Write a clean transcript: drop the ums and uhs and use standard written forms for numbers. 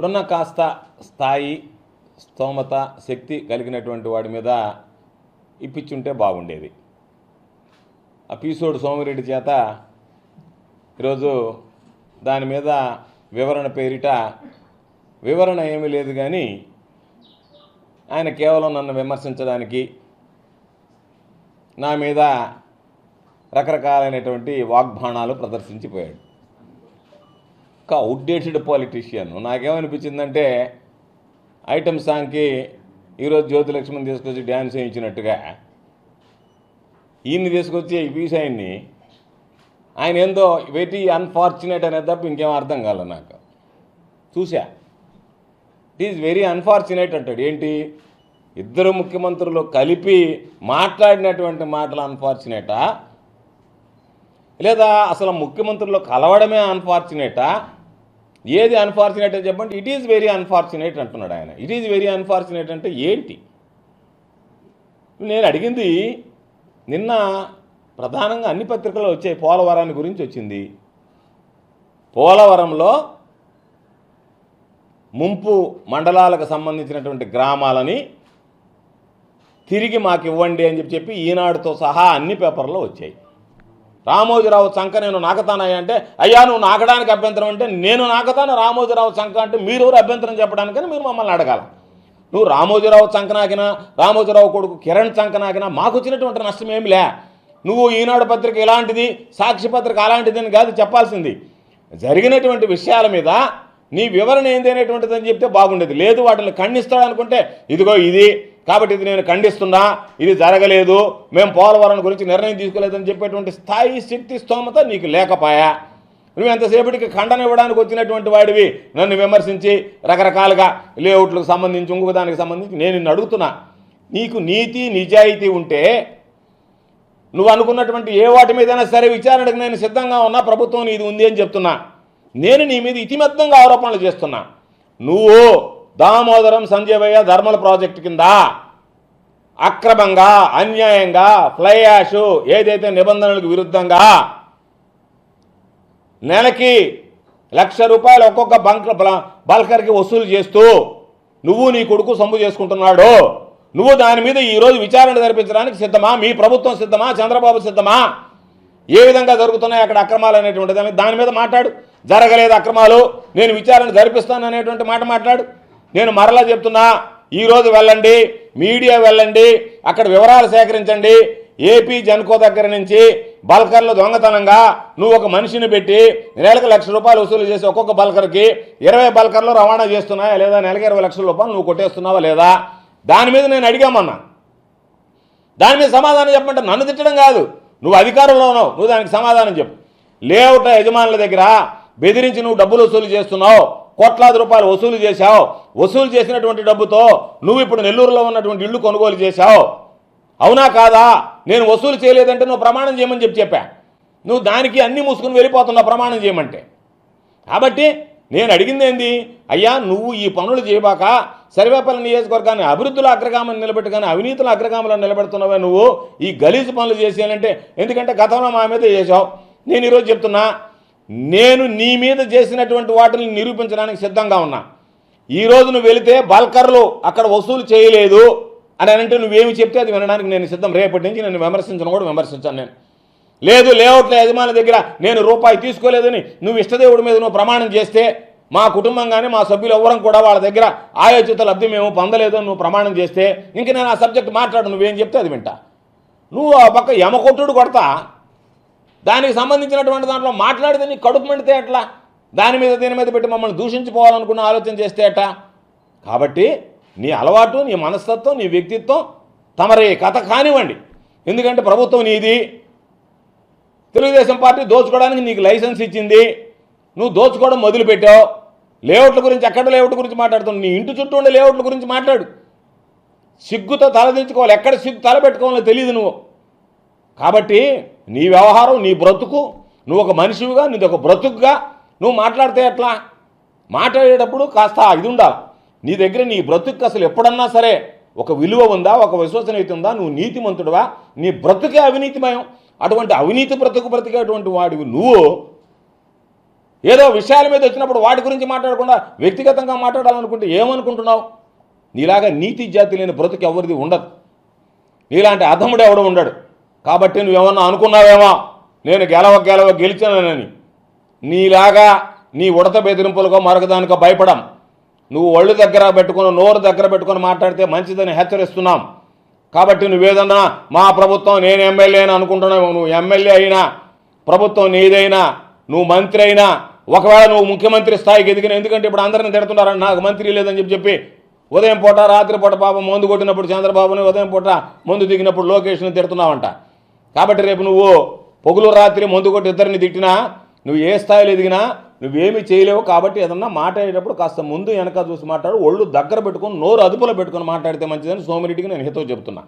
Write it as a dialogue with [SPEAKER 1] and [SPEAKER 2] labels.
[SPEAKER 1] ఇప్పుడున్న కాస్త స్థాయి, స్తోమత, శక్తి కలిగినటువంటి వాడి మీద ఇప్పించుంటే బాగుండేది. ఆ పీసోడు సోమిరెడ్డి చేత ఈరోజు దాని మీద వివరణ పేరిట వివరణ ఏమీ లేదు, కానీ ఆయన కేవలం నన్ను విమర్శించడానికి నా మీద రకరకాలైనటువంటి వాగ్బాణాలు ప్రదర్శించిపోయాడు. ఒక అవుట్డేటెడ్ పాలిటీషియన్. నాకేమనిపించిందంటే ఐటమ్ సాంగ్కి ఈరోజు జ్యోతిలక్ష్మిని తీసుకొచ్చి డ్యాన్స్ వేయించినట్టుగా ఈయన్ని తీసుకొచ్చి ఈ పీస్ ఆయన ఏందో వెరీ అన్ఫార్చునేట్ అనేది తప్ప ఇంకేం అర్థం కాలేదు నాకు. చూసా, ఇట్ ఈజ్ వెరీ అన్ఫార్చునేట్ అంటాడు. ఏంటి, ఇద్దరు ముఖ్యమంత్రులు కలిపి మాట్లాడినటువంటి మాటలు అన్ఫార్చునేటా, లేదా అసలు ముఖ్యమంత్రులు కలవడమే అన్ఫార్చునేటా? ఏది అన్ఫార్చునేట్ అని చెప్పండి. ఇట్ ఈజ్ వెరీ అన్ఫార్చునేట్ అంటున్నాడు ఆయన. ఇట్ ఈజ్ వెరీ అన్ఫార్చునేట్ అంటే ఏంటి? నేను అడిగింది, నిన్న ప్రధానంగా అన్ని పత్రికల్లో వచ్చాయి, పోలవరాన్ని గురించి వచ్చింది. పోలవరంలో ముంపు మండలాలకు సంబంధించినటువంటి గ్రామాలని తిరిగి మాకు ఇవ్వండి అని చెప్పి ఈనాడుతో సహా అన్ని పేపర్లో వచ్చాయి. రామోజీరావు చంక నేను నాకతానయ్యా అంటే, అయ్యా నువ్వు నాకడానికి అభ్యంతరం అంటే నేను నాకతాను రామోజీరావు చంక అంటే మీరెవరు అభ్యంతరం చెప్పడానికని మీరు మమ్మల్ని అడగాల. నువ్వు రామోజీరావు చంక నాకినా, రామోజీరావు కొడుకు కిరణ్ చంక నాకినా మాకు వచ్చినటువంటి నష్టం ఏమి లే. నువ్వు ఈనాడు పత్రిక ఇలాంటిది, సాక్షి పత్రిక అలాంటిది అని కాదు చెప్పాల్సింది. జరిగినటువంటి విషయాల మీద నీ వివరణ ఏంది అనేటువంటిది అని చెప్తే బాగుండేది. లేదు వాటిని ఖండిస్తాడు అనుకుంటే, ఇదిగో ఇది కాబట్టి ఇది నేను ఖండిస్తున్నా, ఇది జరగలేదు, మేము పోలవరం గురించి నిర్ణయం తీసుకోలేదని చెప్పేటువంటి స్థాయి, శక్తి, స్తోమత నీకు లేకపోయా. నువ్వు ఎంతసేపటికి ఖండన ఇవ్వడానికి వచ్చినటువంటి వాడివి నన్ను విమర్శించి రకరకాలుగా లేఅవుట్లకు సంబంధించి ఇంకొక దానికి సంబంధించి నేను నిన్ను అడుగుతున్నా. నీకు నీతి నిజాయితీ ఉంటే నువ్వు అనుకున్నటువంటి ఏ వాటి మీదైనా సరే విచారణకు నేను సిద్ధంగా ఉన్నా, ప్రభుత్వం ఇది ఉంది అని చెప్తున్నా. నేను నీ మీద ఇతిమెత్తంగా ఆరోపణలు చేస్తున్నా. నువ్వు దామోదరం సంజయవయ్య ధర్మల ప్రాజెక్టు కింద అక్రమంగా, అన్యాయంగా, ఫ్లై యాష్ ఏదైతే నిబంధనలకు విరుద్ధంగా నెలకి ₹1,00,000 ఒక్కొక్క బల్కర్కి వసూలు చేస్తూ నువ్వు నీ కొడుకు సొమ్ము చేసుకుంటున్నాడు. నువ్వు దాని మీద ఈరోజు విచారణ జరిపించడానికి సిద్ధమా? మీ ప్రభుత్వం సిద్ధమా? చంద్రబాబు సిద్ధమా? ఏ విధంగా జరుగుతున్నాయి అక్కడ అక్రమాలు అనేటువంటి దాని మీద మాట్లాడు. జరగలేదు అక్రమాలు, నేను విచారణ జరిపిస్తాను అనేటువంటి మాట మాట్లాడు. నేను మరలా చెప్తున్నా, ఈరోజు వెళ్ళండి, మీడియా వెళ్ళండి, అక్కడ వివరాలు సేకరించండి. ఏపీ జన్కో దగ్గర నుంచి బల్కర్లు దొంగతనంగా నువ్వు ఒక మనిషిని పెట్టి నెలకు ₹1,00,000 వసూలు చేసి ఒక్కొక్క బల్కర్కి 20 బల్కర్లు రవాణా చేస్తున్నాయా లేదా? నెలకి ₹20 లక్షల నువ్వు కొట్టేస్తున్నావా లేదా? దాని మీద నేను అడిగామన్నా. దాని మీద సమాధానం చెప్పమంటే నన్ను తిట్టడం కాదు. నువ్వు అధికారంలో ఉన్నావు, నువ్వు దానికి సమాధానం చెప్పు. లేఅవుట్ యజమానుల దగ్గర బెదిరించి నువ్వు డబ్బులు వసూలు చేస్తున్నావు, ₹1,00,000 వసూలు చేశావు. వసూలు చేసినటువంటి డబ్బుతో నువ్వు ఇప్పుడు నెల్లూరులో ఉన్నటువంటి ఇల్లు కొనుగోలు చేశావు. అవునా కాదా? నేను వసూలు చేయలేదంటే నువ్వు ప్రమాణం చేయమని చెప్పా. నువ్వు దానికి అన్నీ మూసుకుని వెళ్ళిపోతున్నావు ప్రమాణం చేయమంటే. కాబట్టి నేను అడిగింది ఏంది, అయ్యా నువ్వు ఈ పనులు చేయబాక సర్వేపల్లి నియోజకవర్గాన్ని అభివృద్ధిలో అగ్రగామని నిలబెట్టు, కానీ అవినీతిలో అగ్రగామలను నిలబెడుతున్నావే నువ్వు ఈ గలీజు పనులు చేసేయాలంటే. ఎందుకంటే గతంలో మా మీద చేసావు. నేను ఈరోజు చెప్తున్నా, నేను నీ మీద చేసినటువంటి వాటిని నిరూపించడానికి సిద్ధంగా ఉన్నా. ఈరోజు నువ్వు వెళితే బల్కర్లు అక్కడ వసూలు చేయలేదు అని అంటే నువ్వేమి చెప్తే అది వినడానికి నేను సిద్ధం. రేపటి నుంచి నేను విమర్శించను కూడా విమర్శించాను. నేను లేదు లేఅవుట్ల యజమాని దగ్గర నేను రూపాయి తీసుకోలేదని నువ్వు ఇష్టదేవుడి మీద నువ్వు ప్రమాణం చేస్తే, మా కుటుంబం కానీ మా సభ్యులు ఎవ్వరం కూడా వాళ్ళ దగ్గర ఆయోచిత లబ్ధి మేము పొందలేదు అని నువ్వు ప్రమాణం చేస్తే ఇంక నేను ఆ సబ్జెక్ట్ మాట్లాడు. నువ్వేం చెప్తే అది వింటా. నువ్వు ఆ పక్క యమకొట్టుడు కొడతా దానికి సంబంధించినటువంటి దాంట్లో మాట్లాడితే నీ కడుపు మండితే ఎట్లా? దాని మీద దీని మీద పెట్టి మమ్మల్ని దూషించిపోవాలనుకున్న ఆలోచన చేస్తే ఎట్లా? కాబట్టి నీ అలవాటు, నీ మనస్తత్వం, నీ వ్యక్తిత్వం తమరి కథ కానివ్వండి. ఎందుకంటే ప్రభుత్వం నీది, తెలుగుదేశం పార్టీ దోచుకోవడానికి నీకు లైసెన్స్ ఇచ్చింది, నువ్వు దోచుకోవడం మొదలుపెట్టావు. లేఅవుట్ల గురించి ఎక్కడ లేఅవుట్ గురించి మాట్లాడుతున్నావు? నీ ఇంటి చుట్టూ ఉండే లేఅవుట్ల గురించి మాట్లాడు. సిగ్గుతో తలదించుకోవాలి, ఎక్కడ సిగ్గు తలపెట్టుకోవాలో తెలియదు నువ్వు. కాబట్టి నీ వ్యవహారం, నీ బ్రతుకు, నువ్వు ఒక మనిషివిగా, నీది ఒక బ్రతుకుగా నువ్వు మాట్లాడితే ఎట్లా? మాట్లాడేటప్పుడు కాస్త ఇది ఉండాలి నీ దగ్గర. నీ బ్రతుకు అసలు ఎప్పుడన్నా సరే ఒక విలువ ఉందా, ఒక విశ్వసనీయత ఉందా? నువ్వు నీతిమంతుడువా? నీ బ్రతుకే అవినీతిమయం. అటువంటి అవినీతి బ్రతికేటువంటి వాడివి నువ్వు ఏదో విషయాల మీద వచ్చినప్పుడు వాటి గురించి మాట్లాడకుండా వ్యక్తిగతంగా మాట్లాడాలనుకుంటే ఏమనుకుంటున్నావు? నీలాగా నీతి జాతి లేని బ్రతుకు ఎవరిది ఉండదు. నీలాంటి అధముడు ఎవడు ఉండడు. కాబట్టి నువ్వేమన్నా అనుకున్నావేమో నేను గెలవ గెలిచానని. నీలాగా నీ ఉడత బెదిరింపులకో మరొకదానికో భయపడం. నువ్వు ఒళ్ళు దగ్గర పెట్టుకొని నోరు దగ్గర పెట్టుకొని మాట్లాడితే మంచిదని హెచ్చరిస్తున్నాం. కాబట్టి నువ్వేదన్నా మా ప్రభుత్వం నేను ఎమ్మెల్యే అని అనుకుంటున్నావు. నువ్వు ఎమ్మెల్యే అయినా ప్రభుత్వం నీదైనా నువ్వు మంత్రి అయినా ఒకవేళ నువ్వు ముఖ్యమంత్రి స్థాయికి ఎదిగిన, ఎందుకంటే ఇప్పుడు అందరిని తిడుతున్నారని నాకు మంత్రి లేదని చెప్పి ఉదయం పూట రాత్రి పూట పాపం మందు కొట్టినప్పుడు చంద్రబాబుని, ఉదయం పూట మందు దిగినప్పుడు లోకేష్ని తిడుతున్నావంట. కాబట్టి రేపు నువ్వు పొగులు రాత్రి మందు కొట్టి ఇద్దరిని తిట్టినా నువ్వు ఏ స్థాయిలో ఎదిగినా నువ్వేమీ చేయలేవు. కాబట్టి ఏదన్నా మాట్లాడేటప్పుడు కాస్త ముందు వెనక చూసి మాట్లాడు. ఒళ్ళు దగ్గర పెట్టుకొని నోరు అదుపులో పెట్టుకొని మాట్లాడితే మంచిదని సోమిరెడ్డికి నేను హితవు చెబుతున్నా.